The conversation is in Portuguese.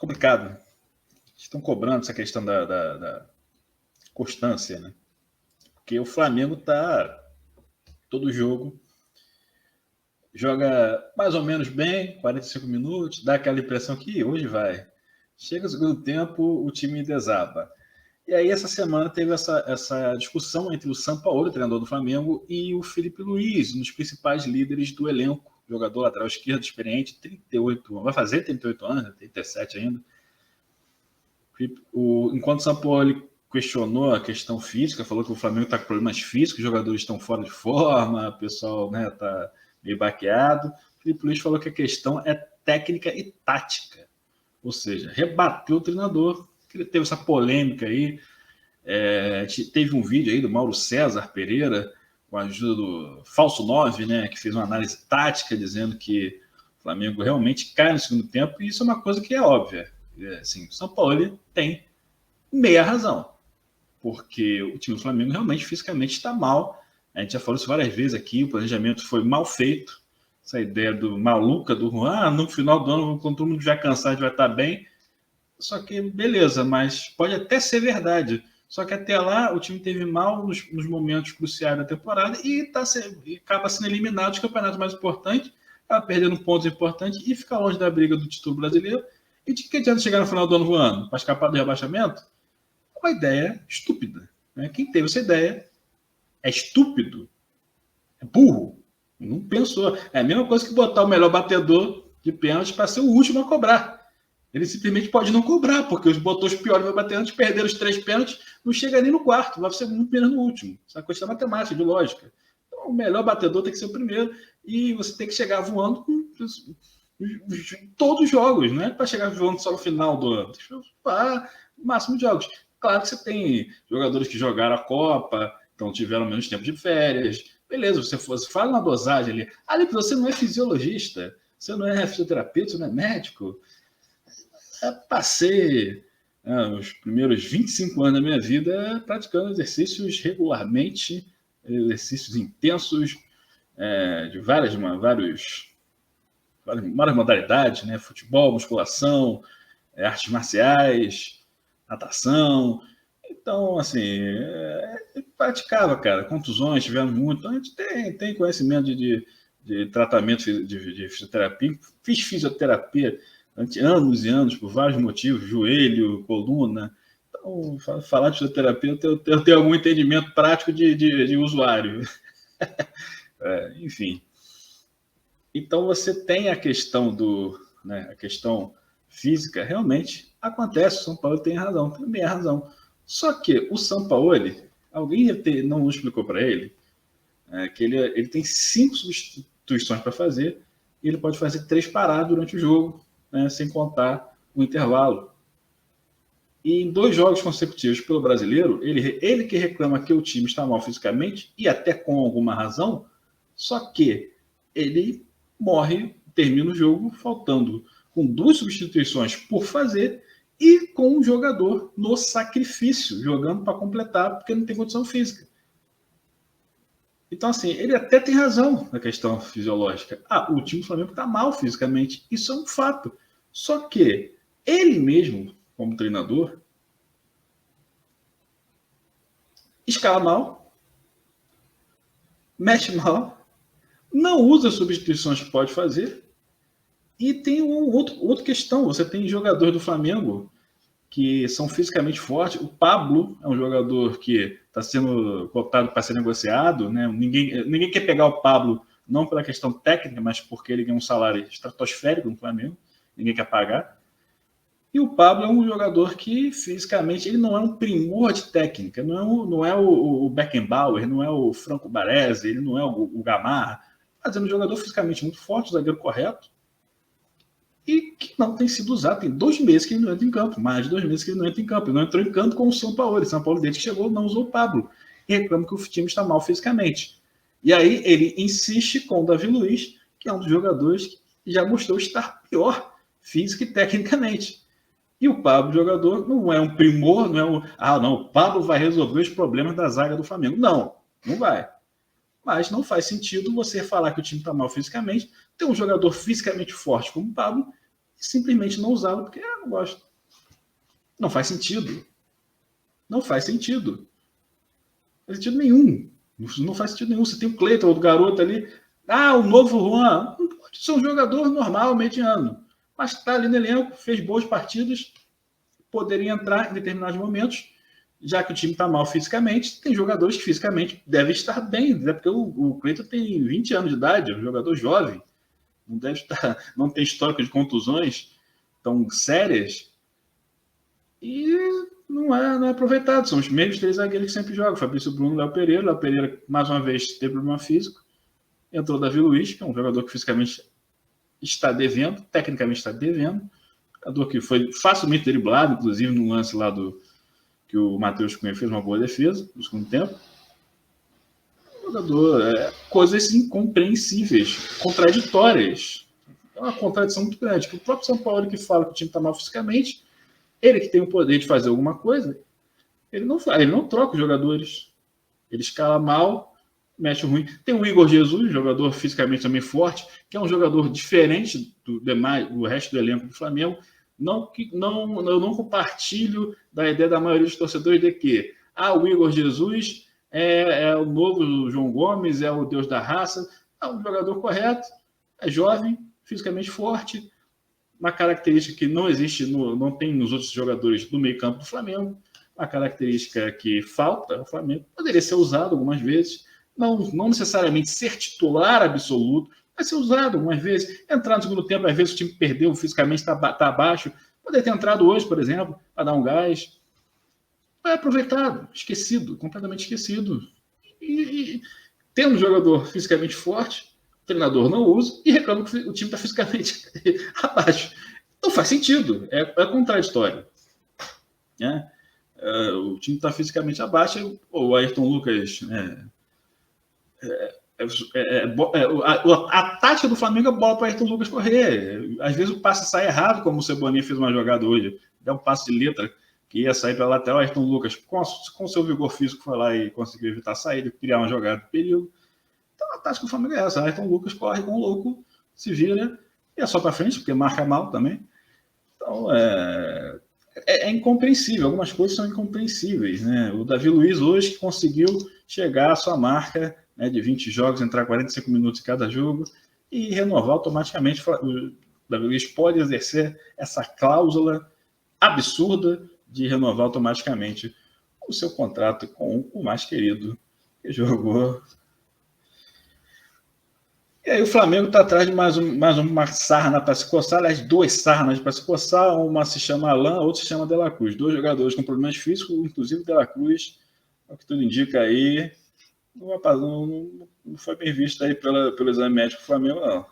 complicado. Estão cobrando essa questão da constância, né? Porque o Flamengo tá todo jogo, joga mais ou menos bem, 45 minutos, dá aquela impressão que hoje vai. Chega o segundo tempo, o time desaba. E aí, essa semana, teve essa discussão entre o Sampaoli, o treinador do Flamengo, e o Felipe Luiz, um dos principais líderes do elenco. Jogador lateral esquerdo, experiente, 38 anos. Vai fazer 38 anos, 37 ainda. Enquanto o Sampaoli questionou a questão física, falou que o Flamengo está com problemas físicos, os jogadores estão fora de forma, o pessoal está meio baqueado. O Felipe Luiz falou que a questão é técnica e tática. Ou seja, rebateu o treinador. Teve essa polêmica aí. Teve um vídeo aí do Mauro César Pereira, com a ajuda do Falso 9, né, que fez uma análise tática, dizendo que o Flamengo realmente cai no segundo tempo, e isso é uma coisa que é óbvia. Assim, o São Paulo tem meia razão, porque o time do Flamengo realmente fisicamente está mal. A gente já falou isso várias vezes aqui, o planejamento foi mal feito. Essa ideia do maluca do Juan, no final do ano, quando todo mundo já cansar, a gente vai estar bem. Só que, beleza, mas pode até ser verdade. Só que até lá o time teve mal nos momentos cruciais da temporada e acaba sendo eliminado dos campeonatos mais importantes, acaba perdendo pontos importantes e fica longe da briga do título brasileiro. E de que adianta chegar no final do ano voando para escapar do rebaixamento? Uma ideia estúpida. Né? Quem teve essa ideia é estúpido, é burro, não pensou. É a mesma coisa que botar o melhor batedor de pênalti para ser o último a cobrar. Ele simplesmente pode não cobrar, porque botou os piores vai bater antes, perderam os 3 pênaltis, não chega nem no quarto, vai ser muito menos no último. Isso é uma questão matemática, de lógica. Então, o melhor batedor tem que ser o primeiro, e você tem que chegar voando com todos os jogos, não é para chegar voando só no final do ano. Para o máximo de jogos. Claro que você tem jogadores que jogaram a Copa, então tiveram menos tempo de férias. Beleza, você faz uma dosagem ali. Ali, você não é fisiologista, você não é fisioterapeuta, você não é médico. Passei os primeiros 25 anos da minha vida praticando exercícios regularmente, exercícios intensos, de várias modalidades, né? Futebol, musculação, artes marciais, natação. Então, assim, praticava, cara, contusões, tivemos muito. Então, a gente tem conhecimento de tratamento de fisioterapia. Fiz fisioterapia durante anos e anos, por vários motivos, joelho, coluna. Então, falar de fisioterapia, eu tenho algum entendimento prático de usuário. Enfim. Então, você tem a questão a questão física, realmente acontece, o São Paulo tem razão, tem meia razão. Só que o São Paulo, alguém não explicou para ele que ele tem 5 substituições para fazer, e ele pode fazer 3 paradas durante o jogo, né, sem contar o intervalo. E em 2 jogos consecutivos pelo Brasileiro, ele que reclama que o time está mal fisicamente, e até com alguma razão, só que ele termina o jogo faltando com 2 substituições por fazer e com um jogador no sacrifício, jogando para completar, porque não tem condição física. Então, assim, ele até tem razão na questão fisiológica. O time do Flamengo está mal fisicamente. Isso é um fato. Só que ele mesmo, como treinador, escala mal, mexe mal, não usa as substituições que pode fazer. E tem outra questão. Você tem jogadores do Flamengo que são fisicamente fortes. O Pablo é um jogador que está sendo cotado para ser negociado. Né? Ninguém quer pegar o Pablo, não pela questão técnica, mas porque ele ganha um salário estratosférico no Flamengo. Ninguém quer pagar. E o Pablo é um jogador que, fisicamente, ele não é um primor de técnica. Não é o Beckenbauer, não é o Franco Baresi, ele não é o Gamarra. Mas é um jogador fisicamente muito forte, o zagueiro correto, e que não tem sido usado. Tem 2 meses que ele não entra em campo, mais de 2 meses que ele não entra em campo. Ele não entrou em campo com o São Paulo. O São Paulo, desde que chegou, não usou o Pablo. E reclama que o time está mal fisicamente. E aí ele insiste com o Davi Luiz, que é um dos jogadores que já mostrou estar pior física e tecnicamente. E o Pablo, jogador, não é um primor, não é o Pablo vai resolver os problemas da zaga do Flamengo. Não vai. Mas não faz sentido você falar que o time está mal fisicamente, ter um jogador fisicamente forte como o Pablo simplesmente não usá-lo porque não gosto. Não faz sentido. Não faz sentido. Não faz sentido nenhum. Não faz sentido nenhum. Você tem o Cleiton, o garoto ali. O novo Juan. Não pode ser um jogador normal, mediano. Mas está ali no elenco, fez boas partidas, poderia entrar em determinados momentos, já que o time está mal fisicamente. Tem jogadores que fisicamente devem estar bem, né? Porque o Cleiton tem 20 anos de idade, é um jogador jovem. Não deve estar, não tem histórico de contusões tão sérias. E não é aproveitado. São os mesmos 3 zagueiros que sempre jogam. Fabrício Bruno, Léo Pereira. Léo Pereira, mais uma vez, teve problema físico. Entrou Davi Luiz, que é um jogador que fisicamente está devendo, tecnicamente está devendo. Jogador que foi facilmente driblado, inclusive no lance lá que o Matheus Cunha fez uma boa defesa no segundo tempo. Jogador, coisas incompreensíveis, contraditórias. É uma contradição muito grande. Que o próprio São Paulo que fala que o time está mal fisicamente, ele que tem o poder de fazer alguma coisa, ele não troca os jogadores. Ele escala mal, mexe ruim. Tem o Igor Jesus, jogador fisicamente também forte, que é um jogador diferente do resto do elenco do Flamengo. Eu não compartilho da ideia da maioria dos torcedores de que o Igor Jesus é o novo João Gomes, é o Deus da raça. É um jogador correto, é jovem, fisicamente forte, uma característica que não existe, não tem nos outros jogadores do meio campo do Flamengo, uma característica que falta ao Flamengo, poderia ser usado algumas vezes, não necessariamente ser titular absoluto, mas ser usado algumas vezes, entrar no segundo tempo, às vezes o time perdeu, fisicamente está abaixo, poderia ter entrado hoje, por exemplo, para dar um gás. É aproveitado, esquecido, completamente esquecido. E tendo um jogador fisicamente forte, o treinador não usa e reclama que o time está fisicamente abaixo. Não faz sentido, é contraditório. Né? O time está fisicamente abaixo, o Ayrton Lucas... a tática do Flamengo é bola para o Ayrton Lucas correr. Às vezes o passe sai errado, como o Cebolinha fez uma jogada hoje. Deu um passe de letra que ia sair para a lateral. Ayrton Lucas, com seu vigor físico, foi lá e conseguiu evitar a saída, criar uma jogada de perigo. Então a tática do Flamengo é essa. Ayrton Lucas corre com o louco, se vira e é só para frente, porque marca mal também. Então é incompreensível. Algumas coisas são incompreensíveis. Né? O Davi Luiz hoje conseguiu chegar à sua marca, né, de 20 jogos, entrar 45 minutos em cada jogo e renovar automaticamente. O Davi Luiz pode exercer essa cláusula absurda de renovar automaticamente o seu contrato com o mais querido que jogou. E aí o Flamengo está atrás de mais uma sarna para se coçar, aliás, 2 sarnas para se coçar, uma se chama Alain, a outra se chama De La Cruz. 2 jogadores com problemas físicos, inclusive De La Cruz, o que tudo indica aí, não foi bem visto aí pelo exame médico do Flamengo, não.